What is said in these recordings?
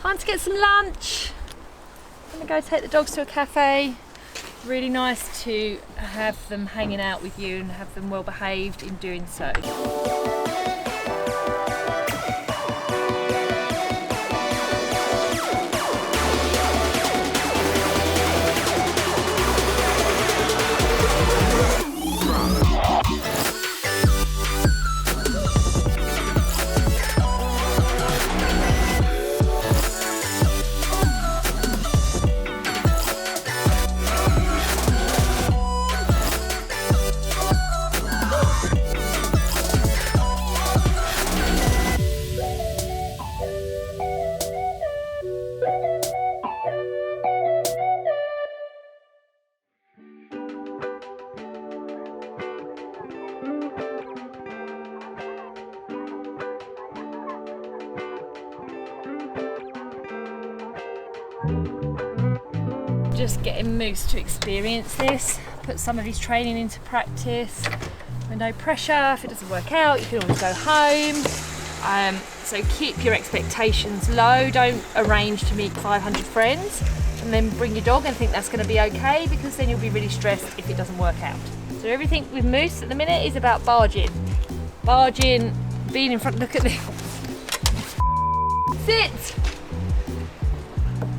Time to get some lunch. I'm gonna go take the dogs to a cafe. Really nice to have them hanging out with you and have them well behaved in doing so. Just getting Moose to experience this, put some of his training into practice with no pressure. If it doesn't work out, you can always go home. So keep your expectations low. Don't arrange to meet 500 friends and then bring your dog and think that's going to be okay, because then you'll be really stressed if it doesn't work out. So everything with Moose at the minute is about barging, being in front. Look at this. Sit.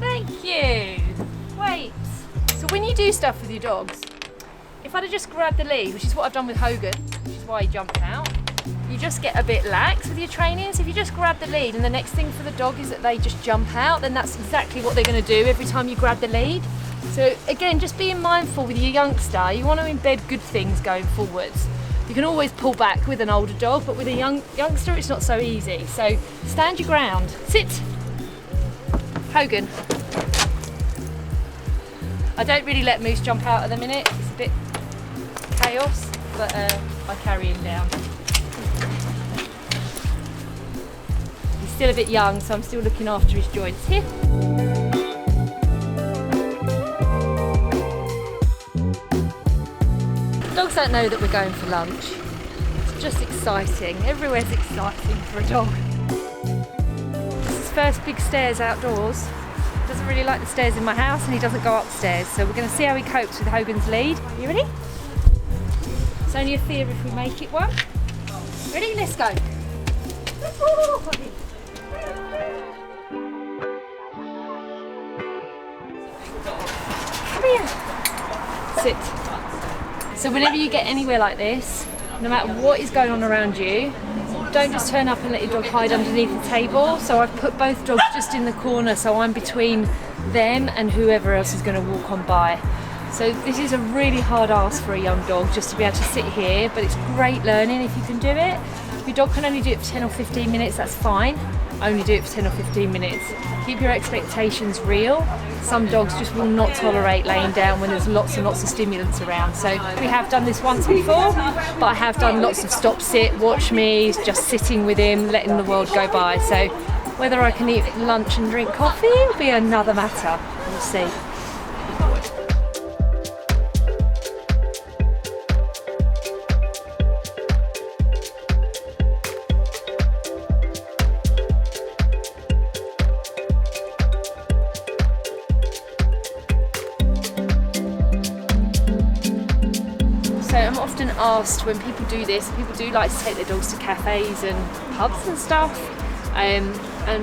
Thank you. Wait. So when you do stuff with your dogs, if I'd have just grabbed the lead, which is what I've done with Hogan, which is why he jumped out, you just get a bit lax with your training. So if you just grab the lead and the next thing for the dog is that they just jump out, then that's exactly what they're going to do every time you grab the lead. So again, just being mindful with your youngster, you want to embed good things going forwards. You can always pull back with an older dog, but with a youngster it's not so easy. So stand your ground. Sit. Hogan. I don't really let Moose jump out at the minute. It's a bit chaos, but I carry him down. He's still a bit young, so I'm still looking after his joints here. Dogs don't know that we're going for lunch. It's just exciting. Everywhere's exciting for a dog. This is his first big stairs outdoors. Doesn't really like the stairs in my house and he doesn't go upstairs, so we're going to see how he copes with Hogan's lead. You ready? It's only a fear if we make it one. Ready? Let's go. Come here. Sit. So whenever you get anywhere like this, no matter what is going on around you, don't just turn up and let your dog hide underneath the table. So I've put both dogs just in the corner, so I'm between them and whoever else is going to walk on by. So this is a really hard ask for a young dog, just to be able to sit here, but it's great learning if you can do it. If your dog can only do it for 10 or 15 minutes, that's fine. Only do it for 10 or 15 minutes. Keep your expectations real. Some dogs just will not tolerate laying down when there's lots and lots of stimulants around. So we have done this once before, but I have done lots of stop, sit, watch me, just sitting with him, letting the world go by. So whether I can eat lunch and drink coffee will be another matter. We'll see. So I'm often asked when people do this, people do like to take their dogs to cafes and pubs and stuff, and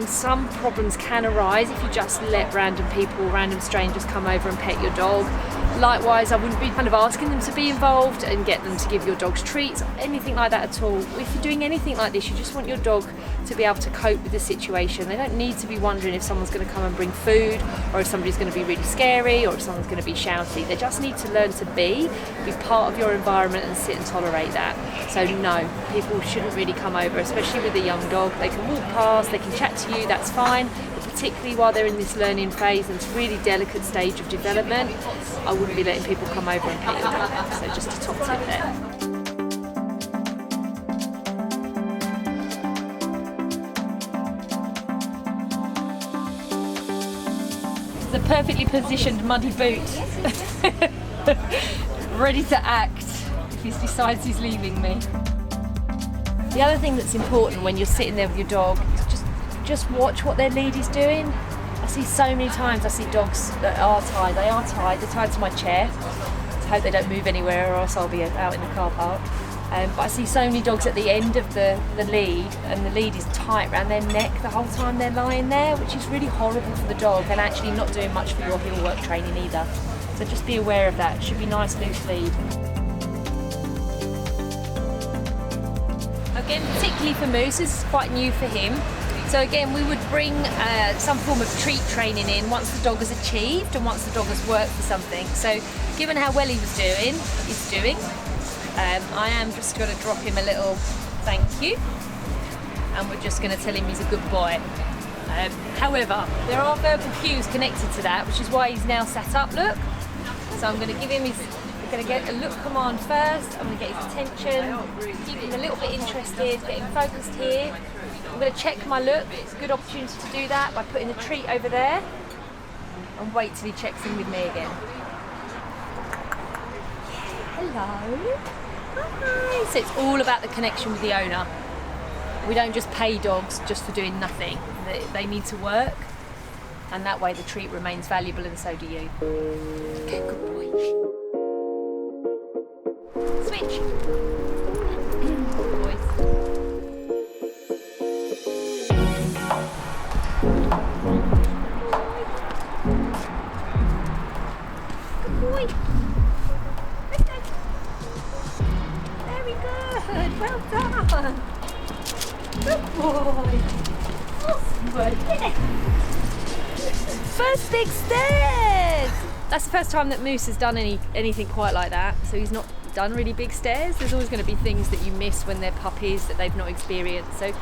some problems can arise if you just let random people, random strangers come over and pet your dog. Likewise, I wouldn't be kind of asking them to be involved and get them to give your dogs treats or anything like that at all. If you're doing anything like this, you just want your dog to be able to cope with the situation. They don't need to be wondering if someone's going to come and bring food, or if somebody's going to be really scary, or if someone's going to be shouty. They just need to learn to be part of your environment and sit and tolerate that. So no, people shouldn't really come over, especially with a young dog. They can walk past, they can chat to you, that's fine, but particularly while they're in this learning phase and it's a really delicate stage of development, I wouldn't be letting people come over and pet your dog. So just a top tip there. The perfectly positioned muddy boot, ready to act if he decides he's leaving me. The other thing that's important when you're sitting there with your dog is just just watch what their lead is doing. I see so many times, I see dogs that are tied. They're tied to my chair. I hope they don't move anywhere or else I'll be out in the car park. But I see so many dogs at the end of the lead, and the lead is tight around their neck the whole time they're lying there, which is really horrible for the dog and actually not doing much for your heel work training either. So just be aware of that. It should be nice loose lead. Again, particularly for Moose, this is quite new for him. So again, we would bring some form of treat training in once the dog has achieved and once the dog has worked for something. So given how well he's doing, I am just going to drop him a little thank you, and we're just going to tell him he's a good boy. However, there are verbal cues connected to that, which is why he's now sat up, look. So I'm going to give him we're going to get a look command first. I'm going to get his attention, keep him a little bit interested, get him focused here. I'm going to check my look. It's a good opportunity to do that by putting the treat over there and wait till he checks in with me again. Hello. Hi. So it's all about the connection with the owner. We don't just pay dogs just for doing nothing. They need to work, and that way the treat remains valuable, and so do you. Okay, good boy. Switch. Good boys. Good boy. Okay. Very good. Well done. Good boy. Awesome work. Yeah. First big stairs. That's the first time that Moose has done anything quite like that. So he's not done really big stairs. There's always going to be things that you miss when they're puppies that they've not experienced. So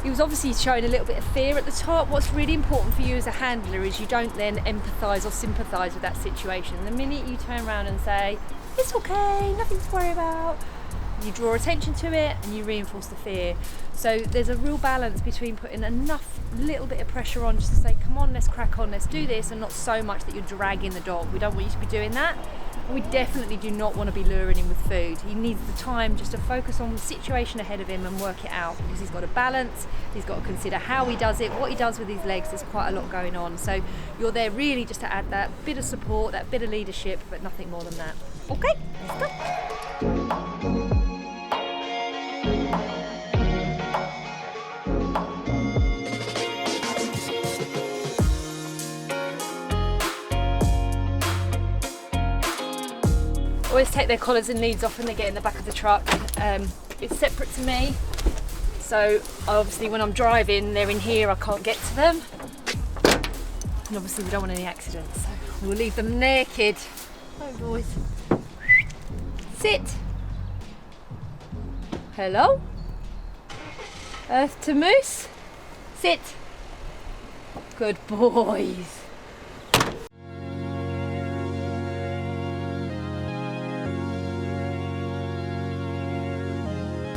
he was obviously showing a little bit of fear at the top. What's really important for you as a handler is you don't then empathise or sympathise with that situation. The minute you turn around and say, it's okay, nothing to worry about, you draw attention to it and you reinforce the fear. So there's a real balance between putting enough little bit of pressure on just to say, come on, let's crack on, let's do this, and not so much that you're dragging the dog. We don't want you to be doing that. We definitely do not want to be luring him with food. He needs the time just to focus on the situation ahead of him and work it out, because he's got to balance, he's got to consider how he does it, what he does with his legs. There's quite a lot going on. So you're there really just to add that bit of support, that bit of leadership, but nothing more than that. Okay, let's go. Always take their collars and leads off when they get in the back of the truck. It's separate to me, so obviously when I'm driving they're in here, I can't get to them, and obviously we don't want any accidents, so we'll leave them naked. Oh boys. Sit. Hello. Earth to Moose. Sit. Good boys.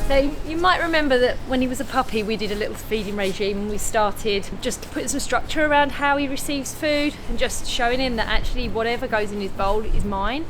So you might remember that when he was a puppy we did a little feeding regime, and we started just putting some structure around how he receives food and just showing him that actually whatever goes in his bowl is mine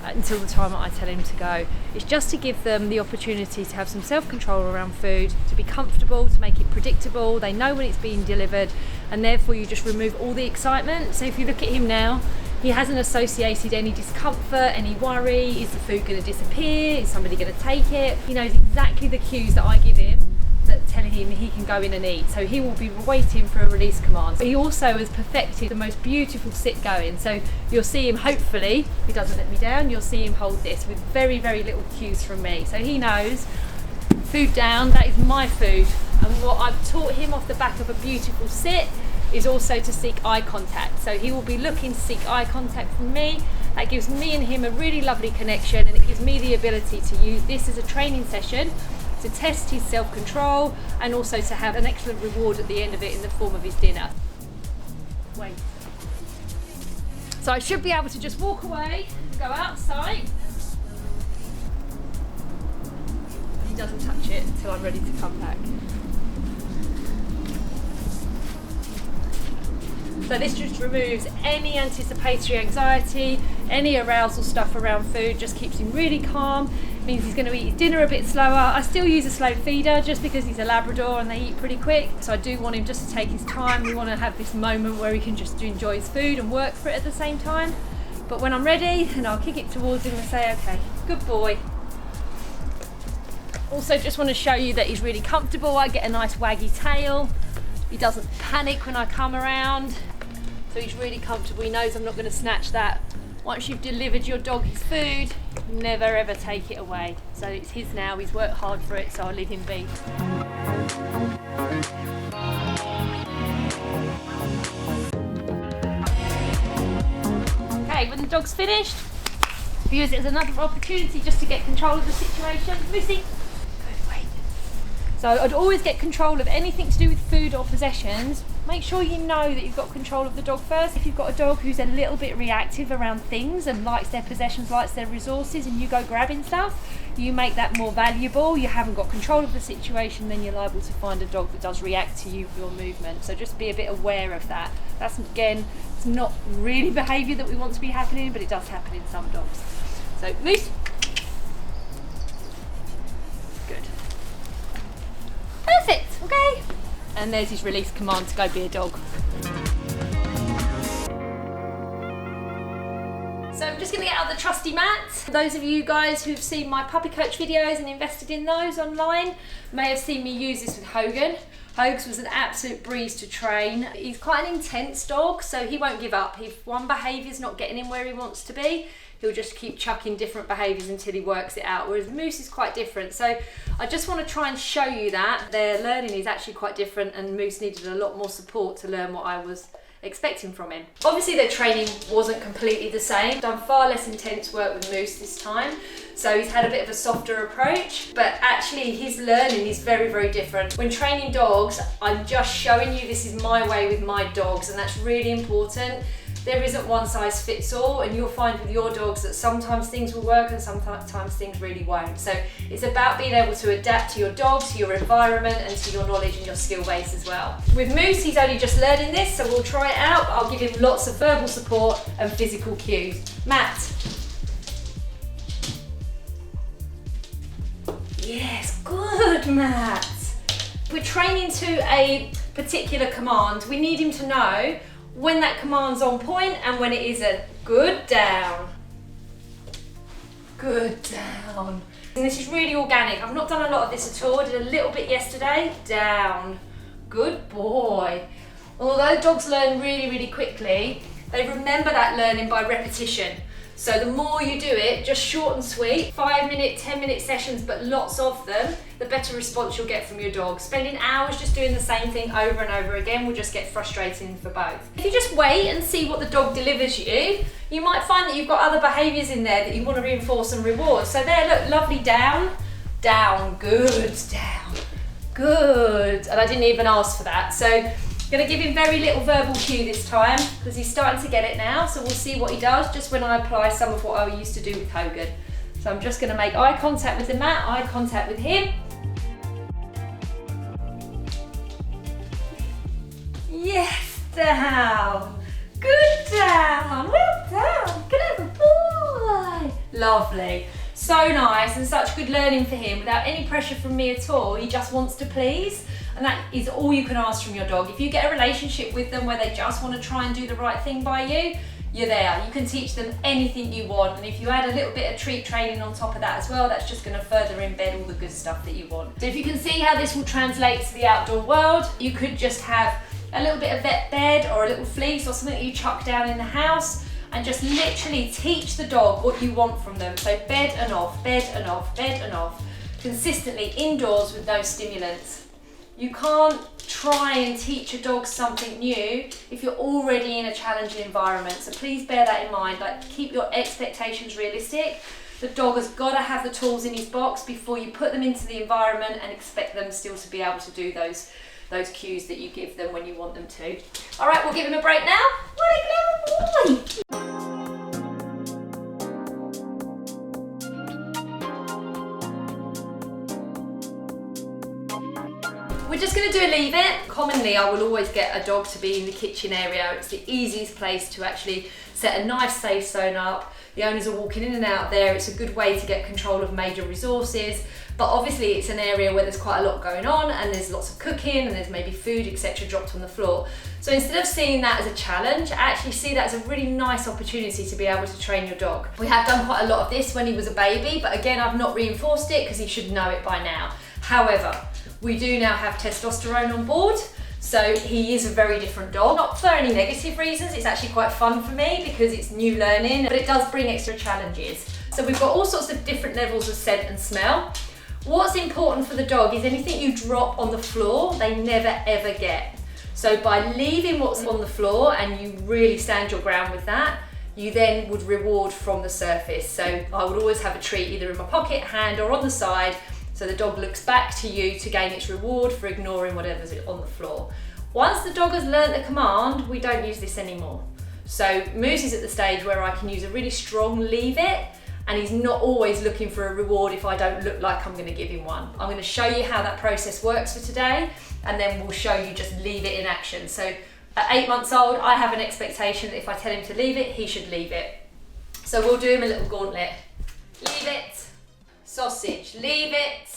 until the time that I tell him to go. It's just to give them the opportunity to have some self-control around food, to be comfortable, to make it predictable. They know when it's being delivered, and therefore you just remove all the excitement. So if you look at him now, he hasn't associated any discomfort, any worry. Is the food going to disappear? Is somebody going to take it? He knows exactly the cues that I give him that telling him he can go in and eat. So he will be waiting for a release command. But he also has perfected the most beautiful sit going. So you'll see him, hopefully, if he doesn't let me down, you'll see him hold this with very, very little cues from me. So he knows, food down, that is my food. And what I've taught him off the back of a beautiful sit is also to seek eye contact. So he will be looking to seek eye contact from me. That gives me and him a really lovely connection, and it gives me the ability to use this as a training session to test his self-control and also to have an excellent reward at the end of it in the form of his dinner. Wait. So I should be able to just walk away, go outside. He doesn't touch it until I'm ready to come back. So this just removes any anticipatory anxiety, any arousal stuff around food, just keeps him really calm. means he's going to eat his dinner a bit slower. I still use a slow feeder just because he's a Labrador and they eat pretty quick. So I do want him just to take his time. We want to have this moment where he can just enjoy his food and work for it at the same time. But when I'm ready, then I'll kick it towards him and say, okay, good boy. Also just want to show you that he's really comfortable. I get a nice waggy tail. He doesn't panic when I come around. So he's really comfortable. He knows I'm not going to snatch that. Once you've delivered your dog his food, never ever take it away. So it's his now, he's worked hard for it, so I'll leave him be. Okay, when the dog's finished, use it as another opportunity just to get control of the situation. Lucy, good, wait. So I'd always get control of anything to do with food or possessions. Make sure you know that you've got control of the dog first. If you've got a dog who's a little bit reactive around things and likes their possessions, likes their resources, and you go grabbing stuff, you make that more valuable. You haven't got control of the situation, then you're liable to find a dog that does react to you, your movement. So just be a bit aware of that. That's, again, it's not really behaviour that we want to be happening, but it does happen in some dogs. So loose. Good. Perfect, okay. And there's his release command to go be a dog. So I'm just going to get out the trusty mat. Those of you guys who've seen my puppy coach videos and invested in those online may have seen me use this with Hogan. Hogs was an absolute breeze to train. He's quite an intense dog, so he won't give up. If one behaviour's not getting him where he wants to be, he'll just keep chucking different behaviours until he works it out, whereas Moose is quite different. So I just want to try and show you that. Their learning is actually quite different, and Moose needed a lot more support to learn what I was expecting from him. Obviously their training wasn't completely the same. Done far less intense work with Moose this time, so he's had a bit of a softer approach, but actually his learning is very, very different. When training dogs, I'm just showing you this is my way with my dogs, and that's really important. There isn't one size fits all, and you'll find with your dogs that sometimes things will work and sometimes things really won't. So it's about being able to adapt to your dog, to your environment, and to your knowledge and your skill base as well. With Moose, he's only just learning this, so we'll try it out. I'll give him lots of verbal support and physical cues. Matt. Yes, good, Matt. We're training to a particular command. We need him to know when that command's on point and when it isn't. Good, down. Good, down. And this is really organic. I've not done a lot of this at all. I did a little bit yesterday. Down. Good boy. Although dogs learn really, really quickly, they remember that learning by repetition. So the more you do it, just short and sweet, 5-minute, 10-minute sessions, but lots of them, the better response you'll get from your dog. Spending hours just doing the same thing over and over again will just get frustrating for both. If you just wait and see what the dog delivers you, you might find that you've got other behaviours in there that you want to reinforce and reward. So there, look, lovely, down, down, good, down, good. And I didn't even ask for that. So going to give him very little verbal cue this time because he's starting to get it now, so we'll see what he does just when I apply some of what I used to do with Hogan. So I'm just going to make eye contact with the mat, eye contact with him. Yes, down. Good, down. Well done. Good boy. Lovely. So nice and such good learning for him without any pressure from me at all. He just wants to please. And that is all you can ask from your dog. If you get a relationship with them where they just want to try and do the right thing by you, you're there. You can teach them anything you want. And if you add a little bit of treat training on top of that as well, that's just going to further embed all the good stuff that you want. So if you can see how this will translate to the outdoor world, you could just have a little bit of vet bed or a little fleece or something that you chuck down in the house and just literally teach the dog what you want from them. So bed and off, bed and off, bed and off, consistently indoors with no stimulants. You can't try and teach a dog something new if you're already in a challenging environment. So please bear that in mind. Like, keep your expectations realistic. The dog has got to have the tools in his box before you put them into the environment and expect them still to be able to do those cues that you give them when you want them to. All right, we'll give him a break now. What a clever boy! We're just going to do a leave it. commonly I will always get a dog to be in the kitchen area. It's the easiest place to actually set a nice safe zone up. The owners are walking in and out there. It's a good way to get control of major resources. But obviously it's an area where there's quite a lot going on and there's lots of cooking and there's maybe food, etc. dropped on the floor. So instead of seeing that as a challenge, I actually see that as a really nice opportunity to be able to train your dog. We have done quite a lot of this when he was a baby, but again, I've not reinforced it because he should know it by now. However, we do now have testosterone on board, so he is a very different dog. Not for any negative reasons, it's actually quite fun for me because it's new learning, but it does bring extra challenges. So we've got all sorts of different levels of scent and smell. What's important for the dog is anything you drop on the floor, they never ever get. So by leaving what's on the floor and you really stand your ground with that, you then would reward from the surface. So I would always have a treat either in my pocket, hand, or on the side, so the dog looks back to you to gain its reward for ignoring whatever's on the floor. Once the dog has learnt the command, we don't use this anymore. So Moose is at the stage where I can use a really strong leave it, and he's not always looking for a reward if I don't look like I'm going to give him one. I'm going to show you how that process works for today, and then we'll show you just leave it in action. So at 8 months old, I have an expectation that if I tell him to leave it, he should leave it. So we'll do him a little gauntlet. Leave it, sausage, leave it.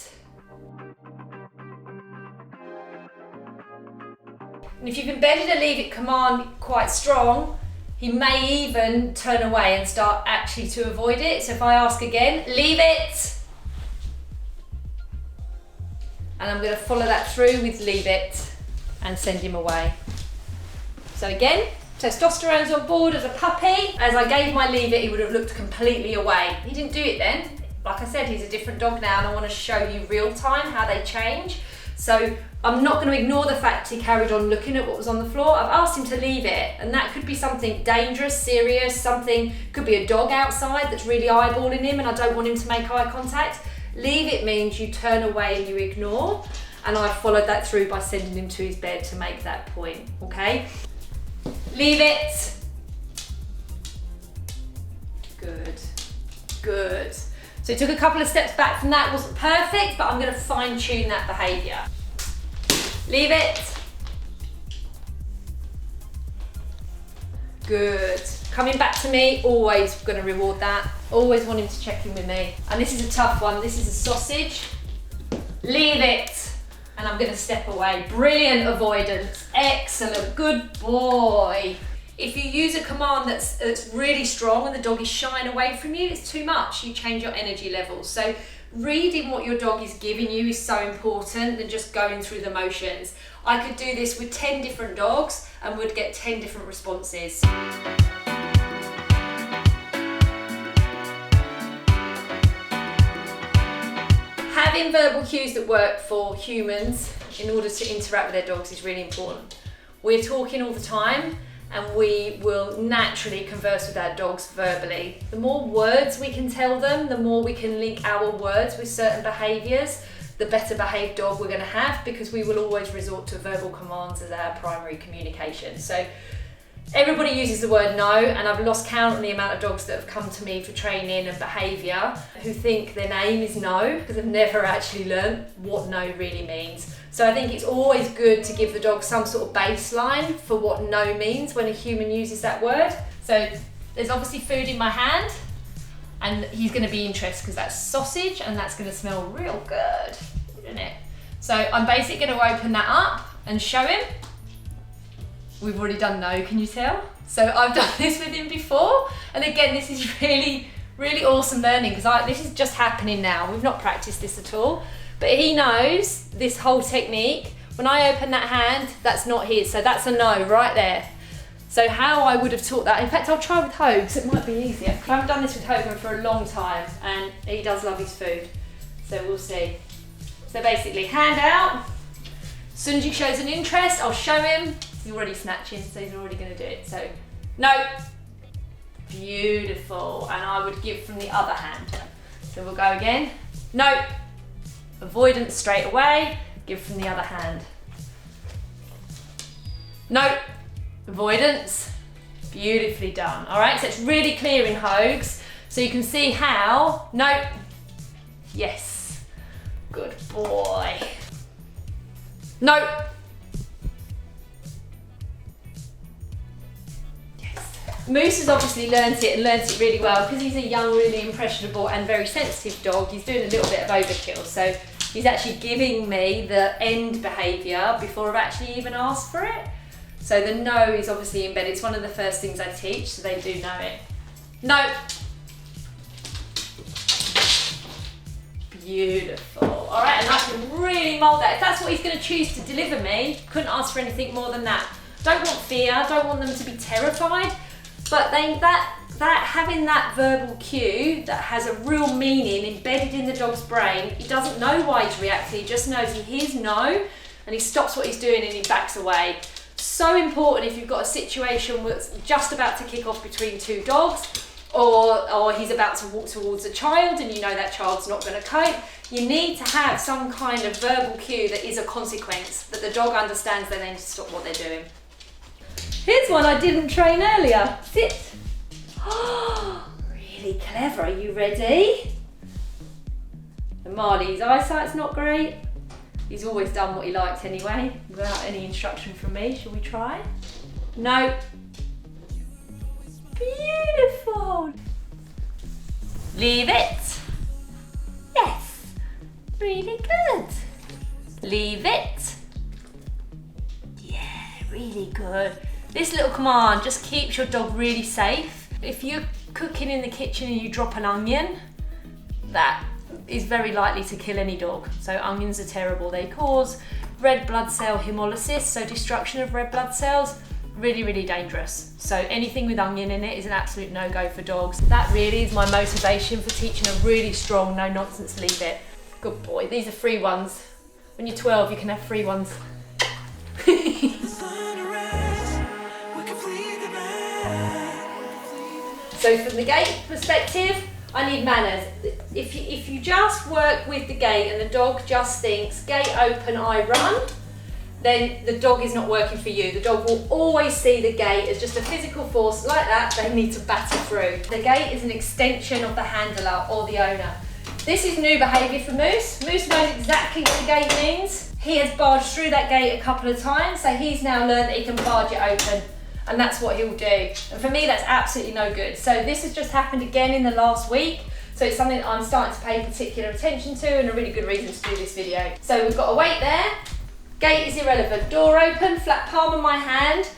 And if you've embedded a leave it command quite strong, he may even turn away and start actually to avoid it. So if I ask again, leave it. And I'm going to follow that through with leave it and send him away. So again, testosterone's on board as a puppy. As I gave my leave it, he would have looked completely away. He didn't do it then. Like I said, he's a different dog now, and I want to show you real time how they change. So I'm not going to ignore the fact he carried on looking at what was on the floor. I've asked him to leave it, and that could be something dangerous, serious, something, could be a dog outside that's really eyeballing him and I don't want him to make eye contact. Leave it means you turn away and you ignore, and I've followed that through by sending him to his bed to make that point, okay? Leave it. Good, good. So he took a couple of steps back from that, wasn't perfect, but I'm going to fine tune that behaviour. Leave it. Good. Coming back to me, always going to reward that. Always want him to check in with me. And this is a tough one. This is a sausage. Leave it. And I'm going to step away. Brilliant avoidance. Excellent. Good boy. If you use a command that's really strong and the dog is shying away from you, it's too much. You change your energy levels. So reading what your dog is giving you is so important than just going through the motions. I could do this with 10 different dogs and would get 10 different responses. Having verbal cues that work for humans in order to interact with their dogs is really important. We're talking all the time, and we will naturally converse with our dogs verbally. The more words we can tell them, the more we can link our words with certain behaviours, the better behaved dog we're going to have, because we will always resort to verbal commands as our primary communication. So everybody uses the word no, and I've lost count on the amount of dogs that have come to me for training and behaviour who think their name is no because they've never actually learnt what no really means. So I think it's always good to give the dog some sort of baseline for what no means when a human uses that word. So there's obviously food in my hand, and he's going to be interested because that's sausage and that's going to smell real good, isn't it? So I'm basically going to open that up and show him. We've already done no, can you tell? So I've done this with him before, and again, this is really, really awesome learning because this is just happening now. We've not practiced this at all. But he knows this whole technique. When I open that hand, that's not his, so that's a no right there. So how I would have taught that, in fact I'll try with Hogue, it might be easier. I haven't done this with Hogan for a long time, and he does love his food. So we'll see. So basically, hand out. As soon as he shows an interest, I'll show him. He's already snatching, so he's already gonna do it. So, no. Beautiful, and I would give from the other hand. So we'll go again. No. Avoidance straight away, give from the other hand. No, avoidance, beautifully done. All right, so it's really clear in Hogues, so you can see how, no, yes, good boy. No, Moose has obviously learnt it and learnt it really well because he's a young, really impressionable and very sensitive dog. He's doing a little bit of overkill, so he's actually giving me the end behaviour before I've actually even asked for it. So the no is obviously embedded. It's one of the first things I teach, so they do know it. No. Beautiful. All right, and I can really mould that. If that's what he's going to choose to deliver me, couldn't ask for anything more than that. Don't want fear, don't want them to be terrified, but then having that verbal cue that has a real meaning embedded in the dog's brain, he doesn't know why he's reacting, he just knows he hears no, and he stops what he's doing and he backs away. So important if you've got a situation that's just about to kick off between two dogs, or he's about to walk towards a child and you know that child's not going to cope. You need to have some kind of verbal cue that is a consequence, that the dog understands they need to stop what they're doing. Here's one I didn't train earlier. Sit. Oh, really clever. Are you ready? And Marley's eyesight's not great. He's always done what he liked anyway, without any instruction from me. Shall we try? No. Beautiful. Leave it. Yes. Really good. Leave it. Yeah, really good. This little command just keeps your dog really safe. If you're cooking in the kitchen and you drop an onion, that is very likely to kill any dog. So onions are terrible. They cause red blood cell hemolysis, so destruction of red blood cells. Really, really dangerous. So anything with onion in it is an absolute no-go for dogs. That really is my motivation for teaching a really strong no-nonsense leave it. Good boy. These are free ones. When you're 12, you can have free ones. So from the gate perspective, I need manners. If you just work with the gate and the dog just thinks, gate open, I run, then the dog is not working for you. The dog will always see the gate as just a physical force like that they need to battle through. The gate is an extension of the handler or the owner. This is new behaviour for Moose. Moose knows exactly what the gate means. He has barged through that gate a couple of times, so he's now learned that he can barge it open. And that's what he'll do. And for me, that's absolutely no good. So this has just happened again in the last week. So it's something that I'm starting to pay particular attention to and a really good reason to do this video. So we've got a weight there. Gate is irrelevant. Door open, flat palm of my hand.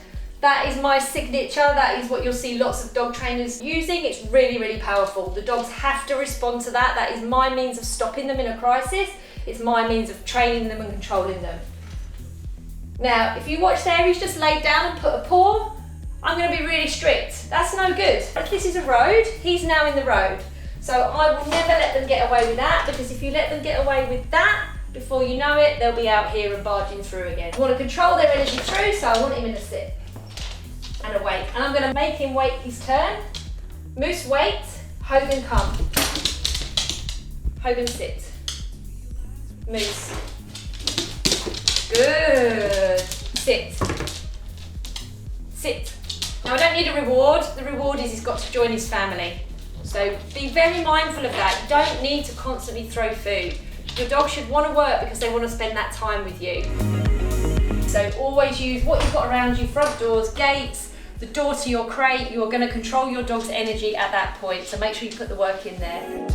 That is my signature. That is what you'll see lots of dog trainers using. It's really, really powerful. The dogs have to respond to that. That is my means of stopping them in a crisis. It's my means of training them and controlling them. Now, if you watch there, he's just laid down and put a paw. I'm going to be really strict. That's no good. If this is a road, he's now in the road. So I will never let them get away with that, because if you let them get away with that, before you know it, they'll be out here and barging through again. I want to control their energy through, so I want him in a sit and a wait. And I'm going to make him wait his turn. Moose wait, Hogan come. Hogan sit. Moose. Good. Sit. Sit. Now I don't need a reward. The reward is he's got to join his family. So be very mindful of that. You don't need to constantly throw food. Your dog should want to work because they want to spend that time with you. So always use what you've got around you, front doors, gates, the door to your crate. You are going to control your dog's energy at that point. So make sure you put the work in there.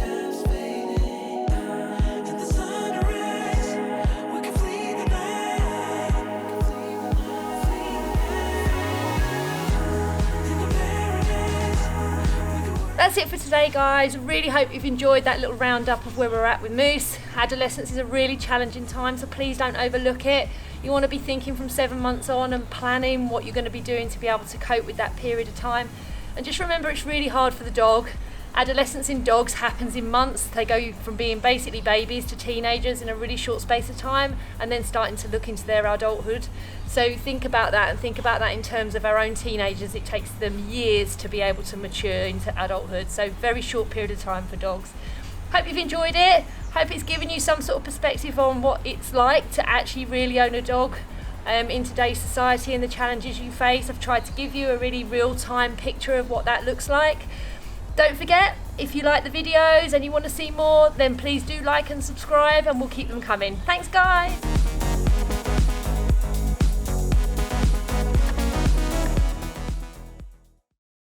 That's it for today, guys. Really hope you've enjoyed that little roundup of where we're at with Moose. Adolescence is a really challenging time, so please don't overlook it. You want to be thinking from 7 months on and planning what you're going to be doing to be able to cope with that period of time. And just remember, it's really hard for the dog. Adolescence in dogs happens in months. They go from being basically babies to teenagers in a really short space of time, and then starting to look into their adulthood. So think about that, and think about that in terms of our own teenagers. It takes them years to be able to mature into adulthood. So very short period of time for dogs. Hope you've enjoyed it. Hope it's given you some sort of perspective on what it's like to actually really own a dog in today's society and the challenges you face. I've tried to give you a really real-time picture of what that looks like. Don't forget, if you like the videos and you want to see more, then please do like and subscribe, and we'll keep them coming. Thanks, guys.